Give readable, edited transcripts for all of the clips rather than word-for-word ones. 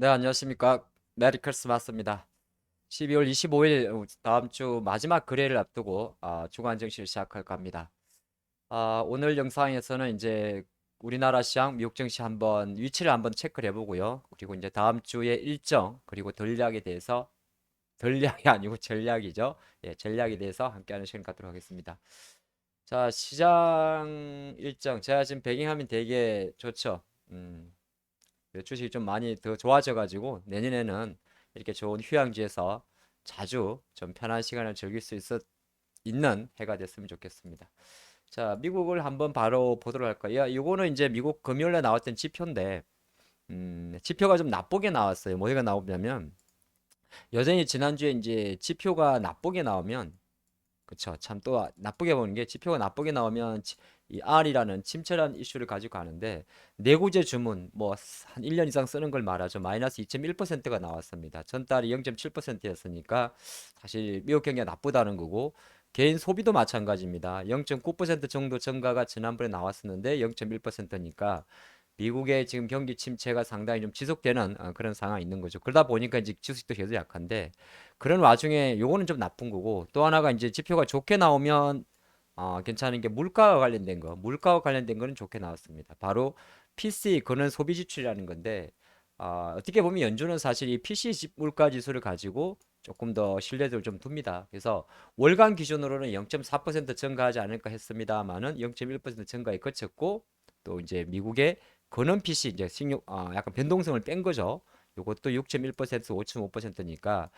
네, 안녕하십니까. 메리 크리스마스입니다. 12월 25일 다음 주 마지막 거래를 앞두고 주간 증시를 시작할까 합니다. 오늘 영상에서는 이제 우리나라 시장, 미국 증시 한번 위치를 한번 체크를 해보고요. 그리고 이제 다음 주의 일정 그리고 전략에 대해서 전략이 아니고 전략이죠. 예, 전략에 대해서 함께하는 시간 갖도록 하겠습니다. 자, 시장 일정 제가 지금 배경화면 되게 좋죠. 음. 주식이 좀 많이 더 좋아져가지고 내년에는 이렇게 좋은 휴양지에서 자주 좀 편한 시간을 즐길 수 있는 해가 됐으면 좋겠습니다. 자, 미국을 한번 바로 보도록 할까요? 이거는 이제 미국 금요일에 나왔던 지표인데, 지표가 좀 나쁘게 나왔어요. 뭐가 나오냐면, 여전히 지난주에 이제 지표가 나쁘게 나오면 그쵸. 참 또 나쁘게 보는 게 지표가 나쁘게 나오면 이 R이라는 침체라는 이슈를 가지고 가는데 내구재 주문 뭐 한 1년 이상 쓰는 걸 말하죠. 마이너스 2.1%가 나왔습니다. 전달이 0.7%였으니까 사실 미국 경기가 나쁘다는 거고 개인 소비도 마찬가지입니다. 0.9% 정도 증가가 지난번에 나왔었는데 0.1%니까 미국의 지금 경기 침체가 상당히 좀 지속되는 그런 상황이 있는 거죠. 그러다 보니까 이제 주식도 계속 약한데 그런 와중에 요거는 좀 나쁜 거고 또 하나가 이제 지표가 좋게 나오면 괜찮은 게 물가와 관련된 거. 물가와 관련된 거는 좋게 나왔습니다. 바로 PC 근원 소비 지출이라는 건데 어떻게 보면 연준은 사실 이 PC 물가 지수를 가지고 조금 더 신뢰도를 좀 둡니다. 그래서 월간 기준으로는 0.4% 증가하지 않을까 했습니다만은 0.1% 증가에 그쳤고 또 이제 미국의 근원 PC 이제 약간 변동성을 뺀 거죠. 요것도 6.1%에서 5.5%니까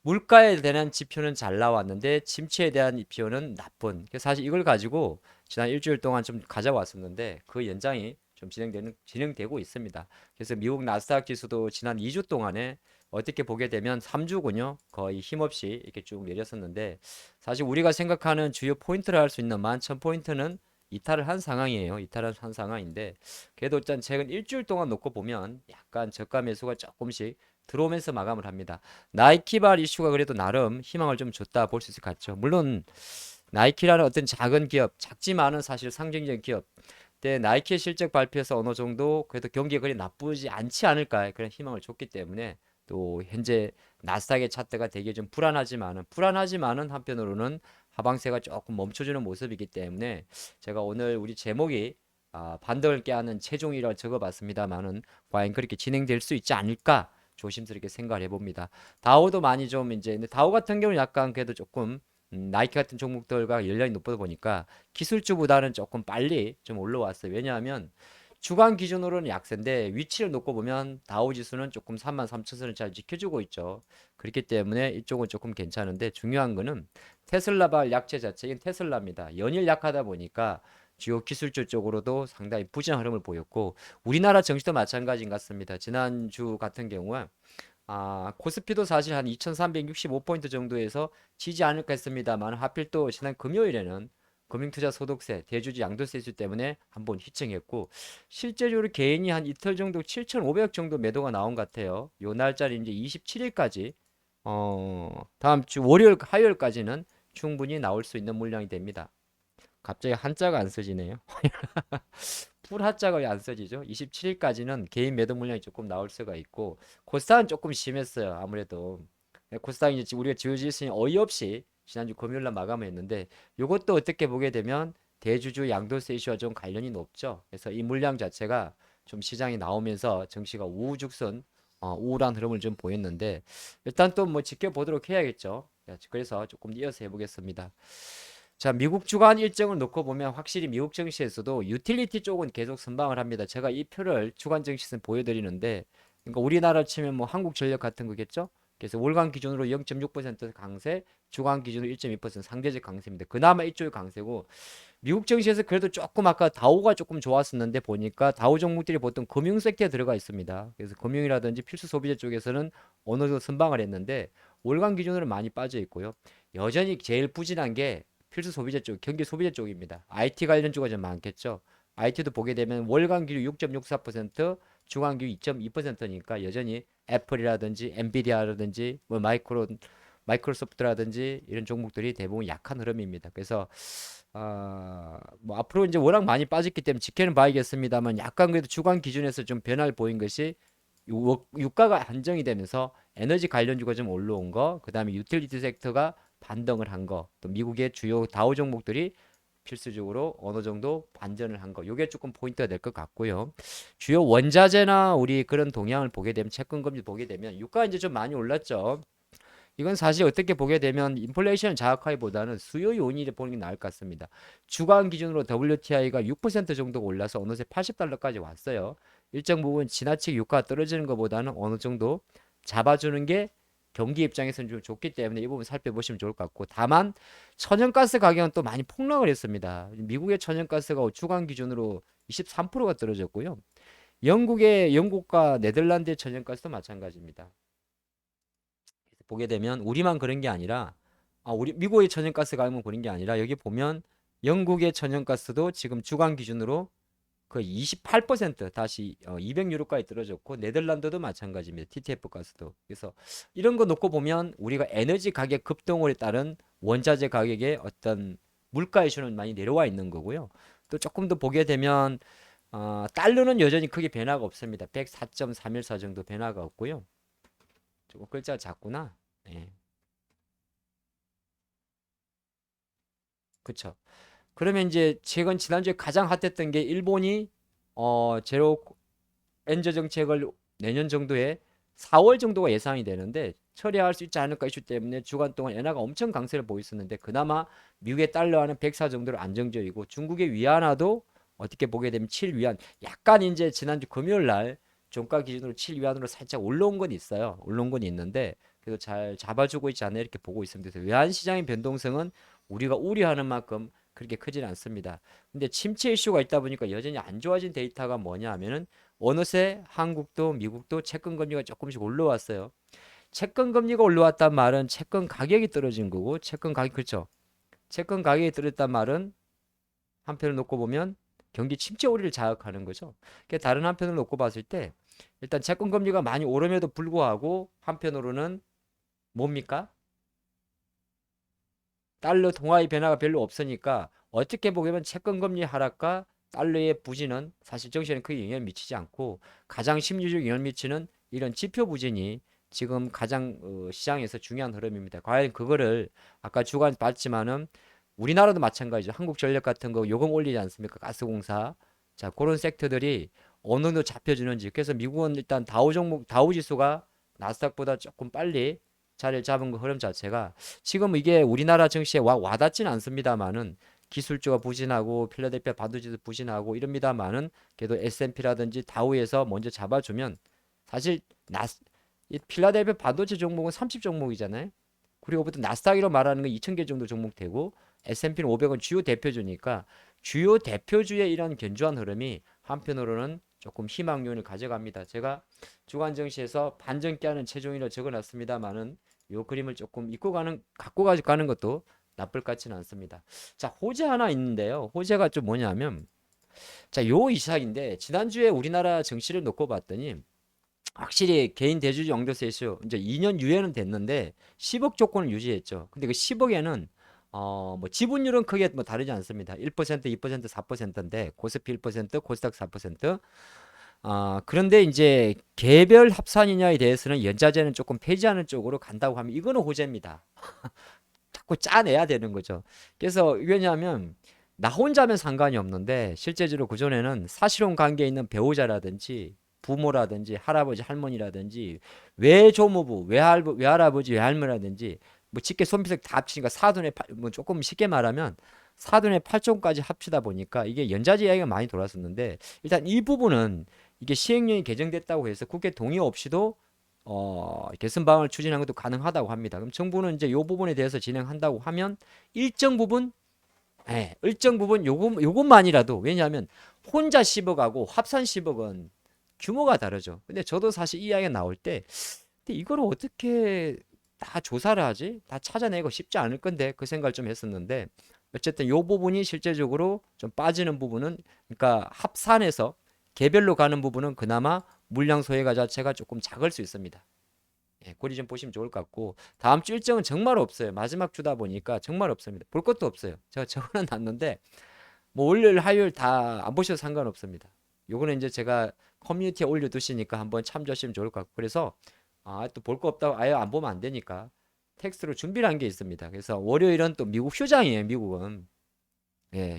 물가에 대한 지표는 잘 나왔는데 침체에 대한 지표는 나쁜. 그래서 사실 이걸 가지고 지난 일주일 동안 좀 가져왔었는데 그 연장이 좀 진행되고 있습니다. 그래서 미국 나스닥 지수도 지난 2주 동안에 어떻게 보게 되면 3주군요. 거의 힘없이 이렇게 쭉 내렸었는데 사실 우리가 생각하는 주요 포인트를 할 수 있는 11,000포인트는 이탈을 한 상황이에요. 이탈을 한 상황인데 그래도 일단 최근 일주일 동안 놓고 보면 약간 저가 매수가 조금씩 들어오면서 마감을 합니다. 나이키발 이슈가 그래도 나름 희망을 좀 줬다 볼 수 있을 것 같죠. 물론 나이키라는 어떤 작은 기업, 작지만은 사실 상징적인 기업. 때 나이키 실적 발표에서 어느 정도 그래도 경기가 그리 나쁘지 않지 않을까 그런 희망을 줬기 때문에 또 현재 나스닥의 차트가 되게 좀 불안하지만은 한편으로는 하방세가 조금 멈춰주는 모습이기 때문에 제가 오늘 우리 제목이 반등을 깨하는 최종이라고 적어봤습니다만은 과연 그렇게 진행될 수 있지 않을까 조심스럽게 생각을 해봅니다. 다우도 많이 좀 이제 근데 다우 같은 경우는 약간 그래도 조금 나이키 같은 종목들과 연령이 높다 보니까 기술주보다는 조금 빨리 좀 올라왔어요. 왜냐하면 주간 기준으로는 약세인데 위치를 놓고 보면 다우 지수는 조금 33,000선을 잘 지켜주고 있죠. 그렇기 때문에 이쪽은 조금 괜찮은데 중요한 거는 테슬라발 약세 자체인 테슬라입니다. 연일 약하다 보니까 주요 기술주 쪽으로도 상당히 부진한 흐름을 보였고 우리나라 증시도 마찬가지인 것 같습니다. 지난주 같은 경우에 코스피도 사실 한 2365포인트 정도에서 지지 않을까 했습니다만 하필 또 지난 금요일에는 금융투자소득세, 대주주 양도세 이슈 때문에 한번 휘청했고 실제적으로 개인이 한 이틀 정도 7,500억 정도 매도가 나온 것 같아요. 요 날짜리 이제 27일까지 다음 주 월요일, 화요일까지는 충분히 나올 수 있는 물량이 됩니다. 갑자기 한자가 안 써지네요. 풀하자가 왜 안 써지죠? 27일까지는 개인 매도 물량이 조금 나올 수가 있고 코스닥은 조금 심했어요. 아무래도 코스닥이 이제 우리가 지어지으니 어이없이 지난주 금요일날 마감을 했는데 이것도 어떻게 보게 되면 대주주 양도세 이슈와 좀 관련이 높죠. 그래서 이 물량 자체가 좀 시장이 나오면서 증시가 우후죽순 우울한 흐름을 좀 보였는데 일단 또 뭐 지켜보도록 해야겠죠. 그래서 조금 이어서 해보겠습니다. 자, 미국 주간 일정을 놓고 보면 확실히 미국 증시에서도 유틸리티 쪽은 계속 선방을 합니다. 제가 이 표를 주간 증시에서 보여드리는데, 그러니까 우리나라 치면 뭐 한국전력 같은 거겠죠? 그래서 월간 기준으로 0.6% 강세, 주간 기준으로 1.2% 상대적 강세입니다. 그나마 이쪽이 강세고, 미국 증시에서 그래도 조금 아까 다우가 조금 좋았었는데 보니까 다우 종목들이 보통 금융 섹터에 들어가 있습니다. 그래서 금융이라든지 필수 소비재 쪽에서는 어느 정도 선방을 했는데 월간 기준으로 많이 빠져 있고요. 여전히 제일 부진한 게 필수 소비재 쪽, 경기 소비재 쪽입니다. IT 관련 쪽이 좀 많겠죠. IT도 보게 되면 월간 기준 6.64%, 주간 기준 2.2%니까 여전히 애플이라든지 엔비디아라든지 뭐 마이크로소프트라든지 이런 종목들이 대부분 약한 흐름입니다. 그래서 뭐 앞으로 이제 워낙 많이 빠졌기 때문에 지켜는 봐야겠습니다만 약간 그래도 주간 기준에서 좀 변화를 보인 것이 유가가 안정이 되면서 에너지 관련주가 좀 올라온 거, 그다음에 유틸리티 섹터가 반등을 한 거, 또 미국의 주요 다우 종목들이 필수적으로 어느 정도 반전을 한 거, 요게 조금 포인트가 될 것 같고요. 주요 원자재나 우리 그런 동향을 보게 되면, 채권금리 보게 되면 유가 이제 좀 많이 올랐죠. 이건 사실 어떻게 보게 되면 인플레이션 자극하기보다는 수요 요인을 보는 게 나을 것 같습니다. 주간 기준으로 WTI가 6% 정도가 올라서 어느새 80달러까지 왔어요. 일정 부분 지나치게 유가가 떨어지는 것보다는 어느 정도 잡아주는 게 경기 입장에서는 좀 좋기 때문에 이 부분 살펴보시면 좋을 것 같고, 다만 천연가스 가격은 또 많이 폭락을 했습니다. 미국의 천연가스가 주간 기준으로 23%가 떨어졌고요. 영국과 네덜란드의 천연가스도 마찬가지입니다. 보게 되면 우리만 그런 게 아니라, 우리 미국의 천연가스 가격만 그런 게 아니라, 여기 보면 영국의 천연가스도 지금 주간 기준으로 거의 28% 다시 200유로까지 떨어졌고, 네덜란드도 마찬가지입니다. TTF 가스도. 그래서 이런 거 놓고 보면 우리가 에너지 가격 급등에 따른 원자재 가격의 어떤 물가 이슈는 많이 내려와 있는 거고요. 또 조금 더 보게 되면 달러는 여전히 크게 변화가 없습니다. 104.314 정도 변화가 없고요. 조금 글자가 작구나. 예. 그쵸. 그러면 이제 최근 지난주에 가장 핫했던 게 일본이 제로 엔저 정책을 내년 정도에 4월 정도가 예상이 되는데 처리할 수 있지 않을까 이슈 때문에 주간 동안 엔화가 엄청 강세를 보였었는데, 그나마 미국의 달러화는 104 정도로 안정적이고, 중국의 위안화도 어떻게 보게 되면 7위안, 약간 이제 지난주 금요일 날 종가 기준으로 7위안으로 살짝 올라온 건 있어요. 올라온 건 있는데 그래도 잘 잡아주고 있지 않나 이렇게 보고 있습니다. 그래서 외환 시장의 변동성은 우리가 우려하는 만큼 그렇게 크지는 않습니다. 근데 침체 이슈가 있다 보니까 여전히 안 좋아진 데이터가 뭐냐 하면은, 어느새 한국도 미국도 채권 금리가 조금씩 올라왔어요. 채권 금리가 올라왔단 말은 채권 가격이 떨어진 거고, 채권 가격, 그렇죠? 채권 가격이 떨어졌단 말은 한편을 놓고 보면 경기 침체 우리를 자극하는 거죠. 그러니까 다른 한편을 놓고 봤을 때 일단 채권 금리가 많이 오름에도 불구하고 한편으로는 뭡니까? 달러 통화의 변화가 별로 없으니까 어떻게 보면 채권금리 하락과 달러의 부진은 사실 정시에는 크게 영향을 미치지 않고, 가장 심리적 영향을 미치는 이런 지표 부진이 지금 가장 시장에서 중요한 흐름입니다. 과연 그거를 아까 주간 봤지만은 우리나라도 마찬가지죠. 한국전력 같은 거 요금 올리지 않습니까? 가스공사. 자, 그런 섹터들이 어느 정도 잡혀주는지. 그래서 미국은 일단 다우 지수가 나스닥보다 조금 빨리 자리를 잡은 그 흐름 자체가 지금 이게 우리나라 증시에 와닿지는 않습니다만은, 기술주가 부진하고 필라델피아 반도체도 부진하고 이럽니다만은, 그래도 S&P라든지 다우에서 먼저 잡아주면 사실 이 필라델피아 반도체 종목은 30 종목이잖아요. 그리고 보통 나스닥으로 말하는 건 2,000개 정도 종목 되고, S&P는 500은 주요 대표주니까 주요 대표주의 이런 견조한 흐름이 한편으로는 조금 희망 요인을 가져갑니다. 제가 주간 증시에서 반전기 하는 체중이라 적어놨습니다만은, 요 그림을 조금 갖고 가는 것도 나쁠 것 같지는 않습니다. 자, 호재 하나 있는데요. 호재가 좀 뭐냐면, 자, 요 이삭인데 지난주에 우리나라 증시를 놓고 봤더니 확실히 개인 대주주 영도세 이슈 이제 2년 유예는 됐는데 10억 조건을 유지했죠. 근데 그 10억에는 뭐 지분율은 크게 뭐 다르지 않습니다. 1%, 2%, 4%인데 코스피 1%, 코스닥 4%. 그런데 이제 개별 합산이냐에 대해서는 연자제는 조금 폐지하는 쪽으로 간다고 하면 이거는 호재입니다. 자꾸 짜내야 되는 거죠. 그래서 왜냐하면 나 혼자면 상관이 없는데 실제적으로 그전에는 사실혼 관계에 있는 배우자라든지 부모라든지 할아버지 할머니라든지 외조모부 외할아버지 외할머니라든지 뭐 직계 손비색 다 합치니까 뭐 조금 쉽게 말하면 사돈의 8종까지 합치다 보니까 이게 연자제 이야기가 많이 돌았었는데, 일단 이 부분은 이게 시행령이 개정됐다고 해서 국회 동의 없이도 개선 방안을 추진하는 것도 가능하다고 합니다. 그럼 정부는 이제 이 부분에 대해서 진행한다고 하면 일정 부분, 일정 부분 요것만이라도, 왜냐하면 혼자 10억하고 합산 10억은 규모가 다르죠. 근데 저도 사실 이 이야기가 나올 때, 근데 이걸 어떻게 다 조사를 하지? 다 찾아내고 쉽지 않을 건데 그 생각을 좀 했었는데, 어쨌든 요 부분이 실제적으로 좀 빠지는 부분은, 그러니까 합산해서 개별로 가는 부분은 그나마 물량 소외가 자체가 조금 작을 수 있습니다. 예, 그리 좀 보시면 좋을 것 같고, 다음 주 일정은 정말 없어요. 마지막 주다 보니까 정말 없습니다. 볼 것도 없어요. 제가 적어놨는데 뭐 월요일 화요일 다 안 보셔도 상관없습니다. 요거는 이제 제가 커뮤니티에 올려두시니까 한번 참조하시면 좋을 것 같고 그래서 또 볼 거 없다고 아예 안 보면 안 되니까 텍스트로 준비를 한 게 있습니다. 그래서 월요일은 또 미국 휴장이에요. 미국은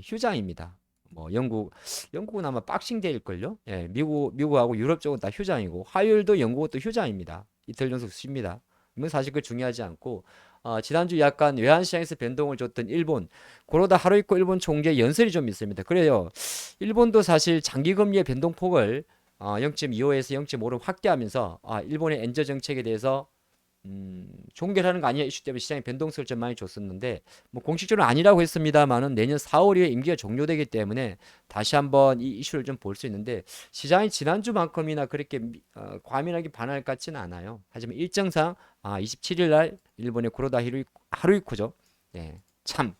휴장입니다. 뭐 영국은 아마 박싱데이일걸요. 미국하고 유럽 쪽은 다 휴장이고 화요일도 영국은 또 휴장입니다. 이틀 연속 쉽니다. 이건 사실 그 중요하지 않고 지난주 약간 외환시장에서 변동을 줬던 일본 그러다 하루 있고 일본 총재 연설이 좀 있습니다. 그래요. 일본도 사실 장기금리의 변동폭을 0.25에서 0.5로 확대하면서 일본의 엔저 정책에 대해서 종결하는 거 아니야 이슈 때문에 시장에 변동성을 좀 많이 줬었는데 뭐 공식적으로 아니라고 했습니다만은 내년 4월에 임기가 종료되기 때문에 다시 한번 이 이슈를 좀 볼 수 있는데 시장이 지난주만큼이나 그렇게 과민하게 반할 것 같지는 않아요. 하지만 일정상 27일 날 일본의 고로다 하루이코죠. 참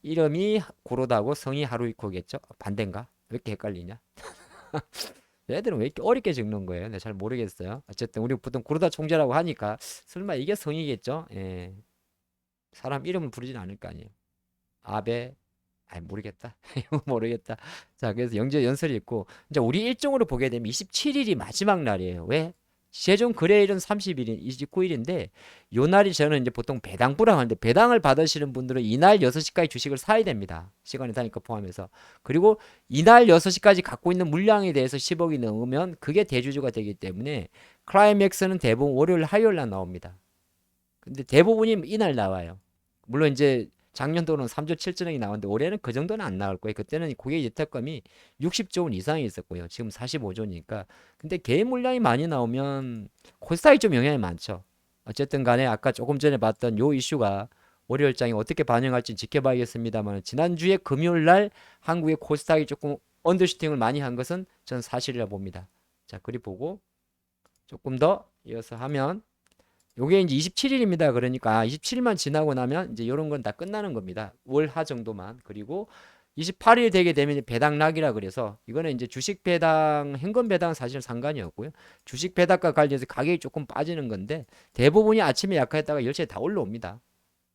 이름이 고로다고 성이 하루이코겠죠? 반대인가? 왜 이렇게 헷갈리냐? 얘들은 왜 이렇게 어렵게 적는 거예요? 내가 잘 모르겠어요. 어쨌든 우리 보통 구르다 총재라고 하니까 설마 이게 성이겠죠? 사람 이름을 부르진 않을 거 아니에요. 아베, 모르겠다. 이거 모르겠다. 자, 그래서 영재 연설이 있고 이제 우리 일정으로 보게 되면 27일이 마지막 날이에요. 왜? 최종 거래일은 30일인 29일인데 요 날이 저는 이제 보통 배당부라고 하는데 배당을 받으시는 분들은 이날 6시까지 주식을 사야 됩니다. 시간이 다니까 포함해서. 그리고 이날 6시까지 갖고 있는 물량에 대해서 10억이 넘으면 그게 대주주가 되기 때문에 클라이맥스는 대부분 월요일 화요일 날 나옵니다. 근데 대부분이 이날 나와요. 물론 이제 작년도는 3조 7천억이 나왔는데 올해는 그 정도는 안 나올 거예요. 그때는 고객 예탁금이 60조 원 이상이 있었고요. 지금 45조니까. 근데 개인 물량이 많이 나오면 코스닥이 좀 영향이 많죠. 어쨌든 간에 아까 조금 전에 봤던 요 이슈가 월요일장에 어떻게 반영할지 지켜봐야겠습니다만 지난주에 금요일 날 한국의 코스닥이 조금 언더슈팅을 많이 한 것은 전 사실이라 봅니다. 자, 그리 보고 조금 더 이어서 하면 요게 이제 27일입니다. 그러니까 27일만 지나고 나면 이제 이런 건 다 끝나는 겁니다. 월하 정도만. 그리고 28일 되게 되면 배당락이라 그래서 이거는 이제 주식 배당, 현금 배당은 사실 상관이 없고요. 주식 배당과 관련해서 가격이 조금 빠지는 건데 대부분이 아침에 약화했다가 열차에 다 올라옵니다.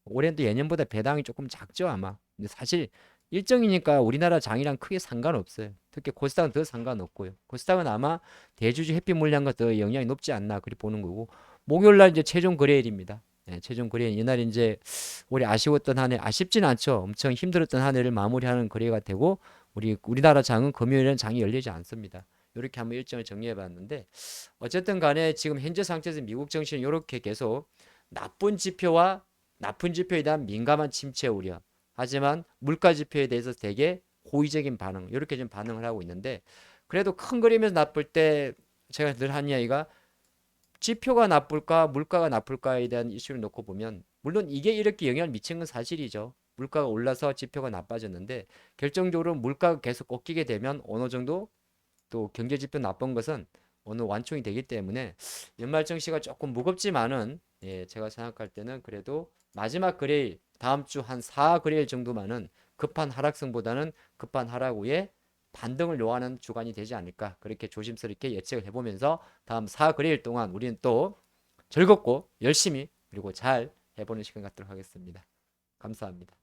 올해는 또 예년보다 배당이 조금 작죠 아마. 근데 사실 일정이니까 우리나라 장이랑 크게 상관없어요. 특히 코스닥은 더 상관없고요. 코스닥은 아마 대주주 해피 물량과 더 영향이 높지 않나 그렇게 보는 거고 목요일 날 이제 최종 거래일입니다. 최종 거래일 이날 이제 올해 아쉬웠던 한 해 아쉽진 않죠. 엄청 힘들었던 한 해를 마무리하는 거래가 되고 우리나라 장은 금요일에는 장이 열리지 않습니다. 이렇게 한번 일정을 정리해 봤는데 어쨌든 간에 지금 현재 상태에서 미국 증시는 이렇게 계속 나쁜 지표와 나쁜 지표에 대한 민감한 침체 우려. 하지만 물가 지표에 대해서 되게 호의적인 반응. 이렇게 좀 반응을 하고 있는데 그래도 큰 그림에서 나쁠 때 제가 늘 하는 이야기가 지표가 나쁠까 물가가 나쁠까에 대한 이슈를 놓고 보면 물론 이게 이렇게 영향을 미친 건 사실이죠. 물가가 올라서 지표가 나빠졌는데 결정적으로 물가가 계속 꺾이게 되면 어느 정도 또 경제 지표 나쁜 것은 어느 완충이 되기 때문에 연말 증시가 조금 무겁지만은 제가 생각할 때는 그래도 마지막 거래일 다음 주 한 4거래일 정도만은 급한 하락성보다는 급한 하락 후에 반등을 요하는 주간이 되지 않을까 그렇게 조심스럽게 예측을 해보면서 다음 4거래일 동안 우리는 또 즐겁고 열심히 그리고 잘 해보는 시간 갖도록 하겠습니다. 감사합니다.